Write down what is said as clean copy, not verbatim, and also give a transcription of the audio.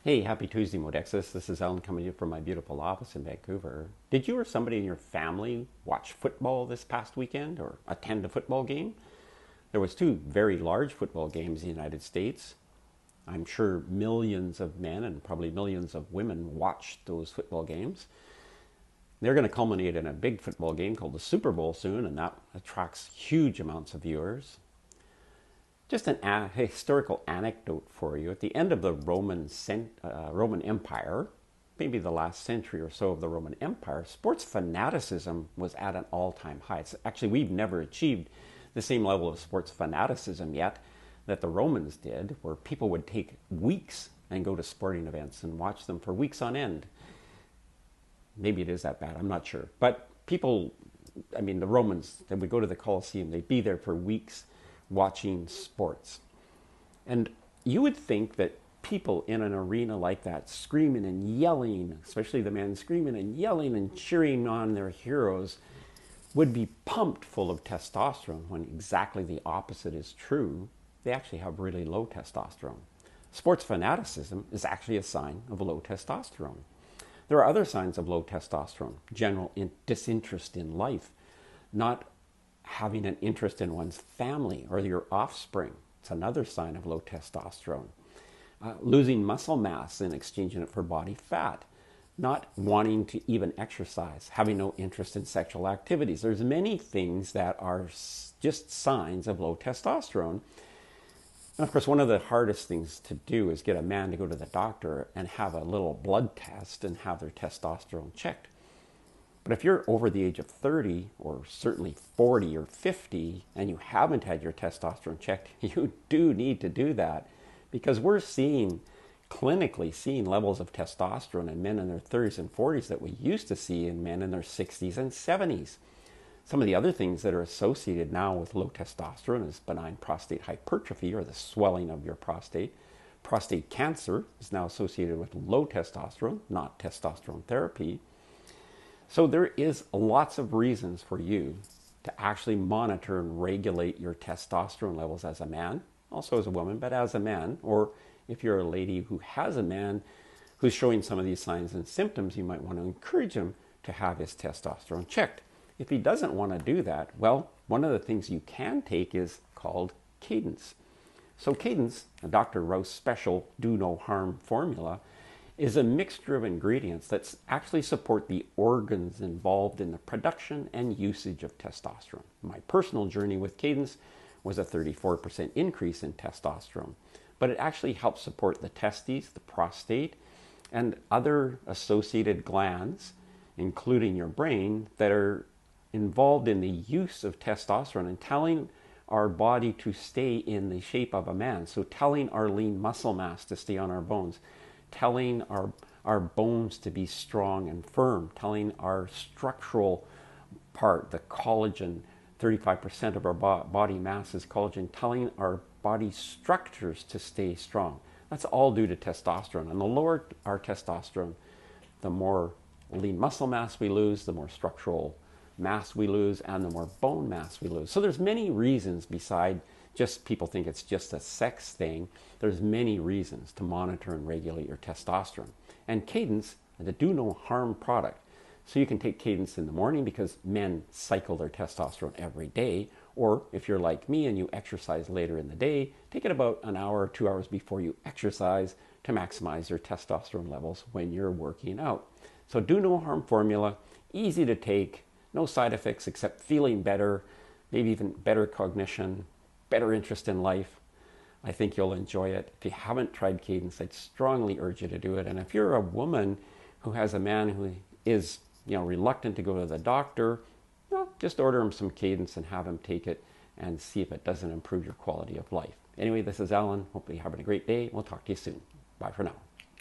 Hey, happy Tuesday, Modexus. This is Alan coming to you from my beautiful office in Vancouver. Did you or somebody in your family watch football this past weekend or attend a football game? There was two very large football games in the United States. I'm sure millions of men and probably millions of women watched those football games. They're going to culminate in a big football game called the Super Bowl soon, and that attracts huge amounts of viewers. Just a historical anecdote for you. At the end of the Roman Empire, maybe the last century or so of the Roman Empire, sports fanaticism was at an all-time high. Actually, we've never achieved the same level of sports fanaticism yet that the Romans did, where people would take weeks and go to sporting events and watch them for weeks on end. Maybe it is that bad, I'm not sure. But people, the Romans, they would go to the Colosseum, they'd be there for weeks watching sports. And you would think that people in an arena like that, screaming and yelling, especially the men screaming and yelling and cheering on their heroes, would be pumped full of testosterone, when exactly the opposite is true. They actually have really low testosterone. Sports fanaticism is actually a sign of low testosterone. There are other signs of low testosterone: general disinterest in life, not having an interest in one's family or your offspring. It's another sign of low testosterone. Losing muscle mass and exchanging it for body fat. Not wanting to even exercise. Having no interest in sexual activities. There's many things that are just signs of low testosterone. And of course, one of the hardest things to do is get a man to go to the doctor and have a little blood test and have their testosterone checked. But if you're over the age of 30 or certainly 40 or 50 and you haven't had your testosterone checked, you do need to do that, because we're clinically seeing levels of testosterone in men in their 30s and 40s that we used to see in men in their 60s and 70s. Some of the other things that are associated now with low testosterone is benign prostate hypertrophy, or the swelling of your prostate. Prostate cancer is now associated with low testosterone, not testosterone therapy. So there is lots of reasons for you to actually monitor and regulate your testosterone levels as a man, also as a woman, but as a man. Or if you're a lady who has a man who's showing some of these signs and symptoms, you might want to encourage him to have his testosterone checked. If he doesn't want to do that, well, one of the things you can take is called CADENCE. So CADENCE, a Dr. Rouse special do no harm formula, is a mixture of ingredients that actually support the organs involved in the production and usage of testosterone. My personal journey with CADENCE was a 34% increase in testosterone, but it actually helps support the testes, the prostate, and other associated glands, including your brain, that are involved in the use of testosterone and telling our body to stay in the shape of a man. So telling our lean muscle mass to stay on our bones, telling our bones to be strong and firm, telling our structural part, the collagen, 35% of our body mass is collagen, telling our body structures to stay strong. That's all due to testosterone. And the lower our testosterone, the more lean muscle mass we lose, the more structural mass we lose, and the more bone mass we lose. So there's many reasons beside just people think it's just a sex thing. There's many reasons to monitor and regulate your testosterone. And CADENCE is a do no harm product. So you can take CADENCE in the morning, because men cycle their testosterone every day. Or if you're like me and you exercise later in the day, take it about an hour or 2 hours before you exercise to maximize your testosterone levels when you're working out. So do no harm formula, easy to take, no side effects except feeling better, maybe even better cognition, better interest in life. I think you'll enjoy it. If you haven't tried CADENCE, I'd strongly urge you to do it. And if you're a woman who has a man who is reluctant to go to the doctor, well, just order him some CADENCE and have him take it and see if it doesn't improve your quality of life. Anyway, this is Alan. Hopefully you're having a great day. We'll talk to you soon. Bye for now.